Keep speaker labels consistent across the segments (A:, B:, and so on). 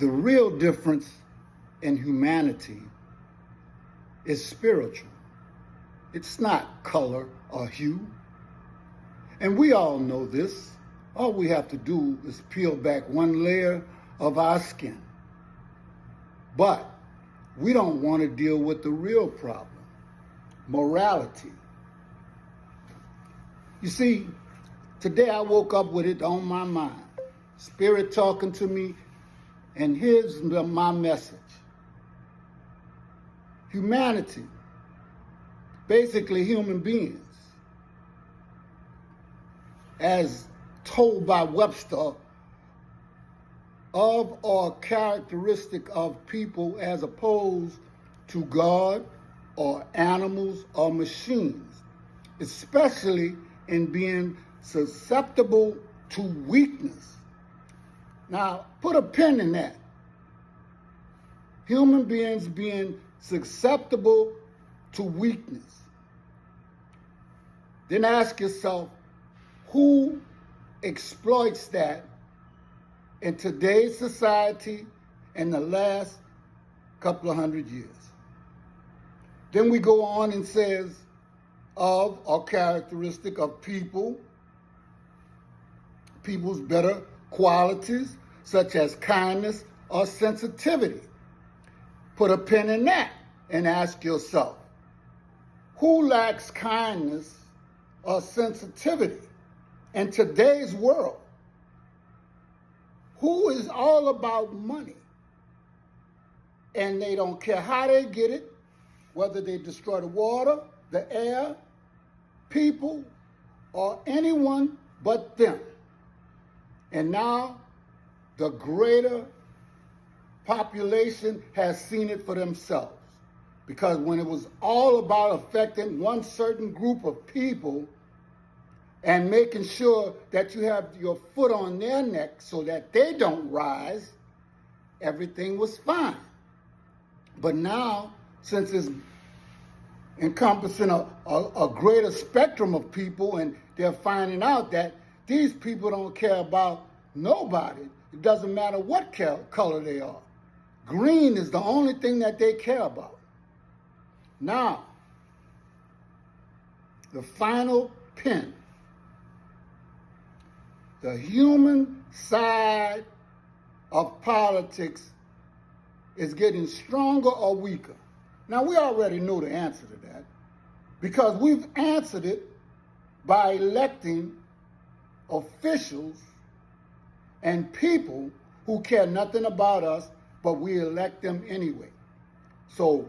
A: The real difference in humanity is spiritual. It's not color or hue. And we all know this. All we have to do is peel back one layer of our skin. But we don't want to deal with the real problem, morality. You see, today I woke up with it on my mind. Spirit talking to me, and here's my message. Humanity, basically human beings, as told by Webster, of or characteristic of people as opposed to God or animals or machines, especially in being susceptible to weakness. Now, put a pin in that. Human beings being susceptible to weakness. Then ask yourself, who exploits that in today's society in the last couple of hundred years? Then we go on and says, of or characteristic of people's better qualities, such as kindness or sensitivity. Put a pin in that and ask yourself, who lacks kindness or sensitivity in today's world? Who is all about money? And they don't care how they get it, whether they destroy the water, the air, people, or anyone but them. And now the greater population has seen it for themselves. Because when it was all about affecting one certain group of people and making sure that you have your foot on their neck so that they don't rise, everything was fine. But now, since it's encompassing a greater spectrum of people, and they're finding out that these people don't care about nobody. It doesn't matter what color they are. Green is the only thing that they care about. Now, the final pin. The human side of politics is getting stronger or weaker. Now, we already know the answer to that because we've answered it by electing officials and people who care nothing about us, but we elect them anyway. So,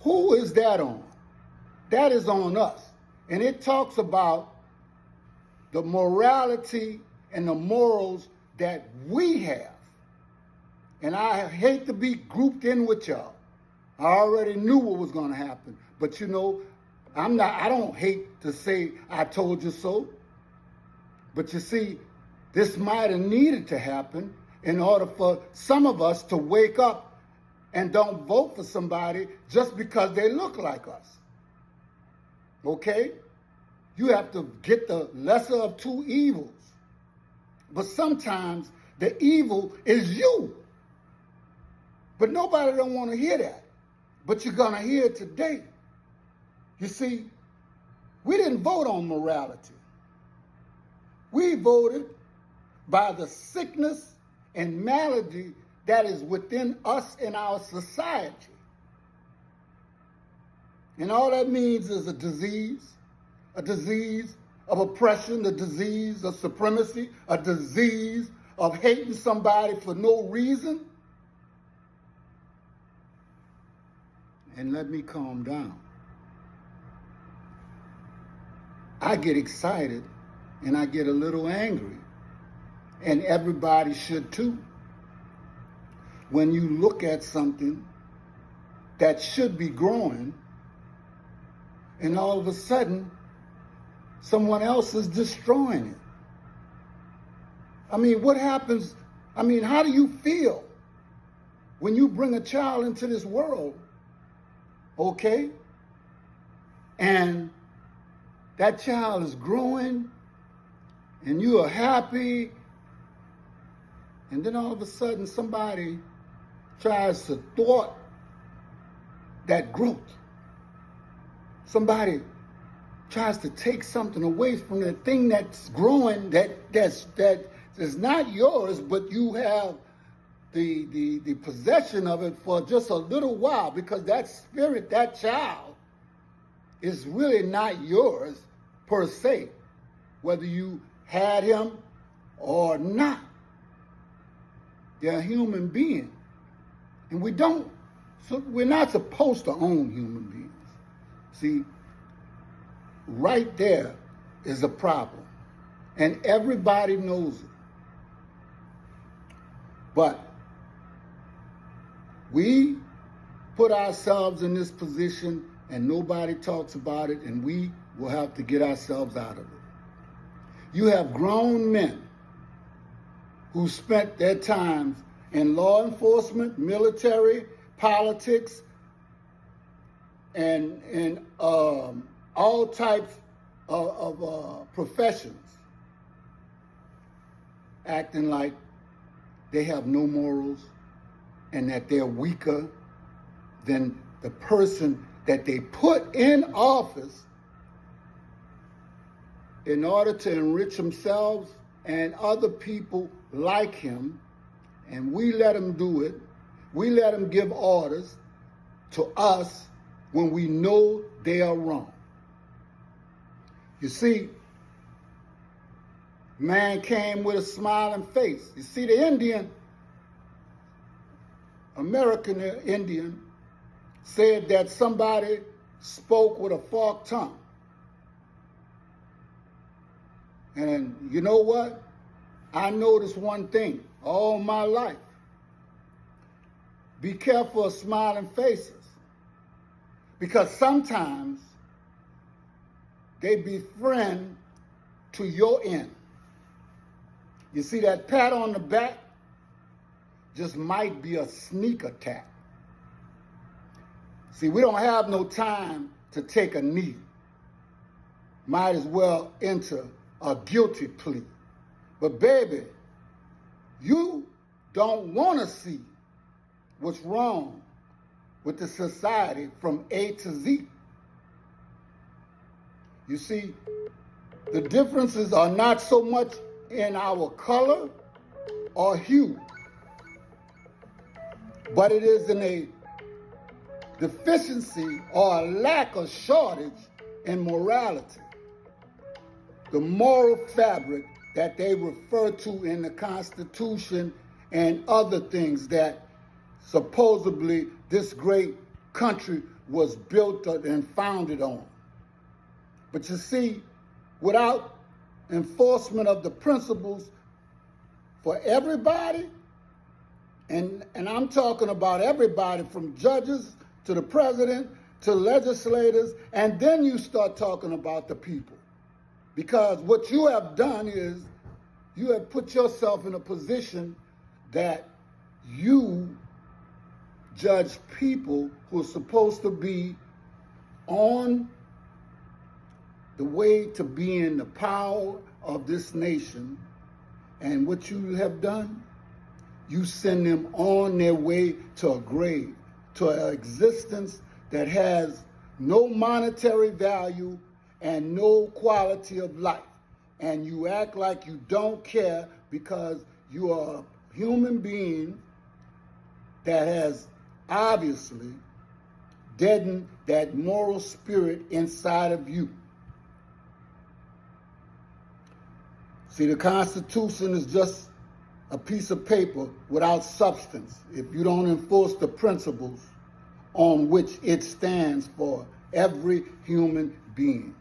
A: who is that on? That is on us. And it talks about the morality and the morals that we have. And I hate to be grouped in with y'all. I already knew what was going to happen. But you know, I don't hate to say I told you so. But you see, this might have needed to happen in order for some of us to wake up and don't vote for somebody just because they look like us. Okay? You have to get the lesser of two evils. But sometimes the evil is you. But nobody don't want to hear that. But you're going to hear it today. You see, we didn't vote on morality. We voted by the sickness and malady that is within us in our society. And all that means is a disease of oppression, a disease of supremacy, a disease of hating somebody for no reason. And let me calm down. I get excited and I get a little angry, and everybody should too. When you look at something that should be growing, and all of a sudden, someone else is destroying it. I mean, what happens? I mean, how do you feel when you bring a child into this world, okay? And that child is growing, and you are happy, And then all of a sudden somebody tries to thwart that growth. Somebody tries to take something away from the thing that's growing that is not yours, but you have the possession of it for just a little while, because that spirit, that child, is really not yours per se, whether you had him or not. They're a human being. And we're not supposed to own human beings. See, right there is a problem. And everybody knows it. But we put ourselves in this position and nobody talks about it, and we will have to get ourselves out of it. You have grown men who spent their times in law enforcement, military, politics, and all types of professions, acting like they have no morals and that they're weaker than the person that they put in office in order to enrich themselves and other people like him. And we let them do it. We let them give orders to us when we know they are wrong. You see, man came with a smiling face. You see, the American Indian said that somebody spoke with a forked tongue. And you know what? I noticed one thing all my life. Be careful of smiling faces, because sometimes they befriend to your end. You see, that pat on the back just might be a sneak attack. See, we don't have no time to take a knee. Might as well enter a guilty plea. But baby, you don't want to see what's wrong with the society from A to Z. You see, the differences are not so much in our color or hue, but it is in a deficiency or a lack of shortage in morality. The moral fabric that they refer to in the Constitution and other things that supposedly this great country was built and founded on. But you see, without enforcement of the principles for everybody, and I'm talking about everybody from judges to the president to legislators, and then you start talking about the people. Because what you have done is you have put yourself in a position that you judge people who are supposed to be on the way to being the power of this nation. And what you have done, you send them on their way to a grave, to an existence that has no monetary value and no quality of life. And you act like you don't care because you are a human being that has obviously deadened that moral spirit inside of you. See, the Constitution is just a piece of paper without substance if you don't enforce the principles on which it stands for every human being.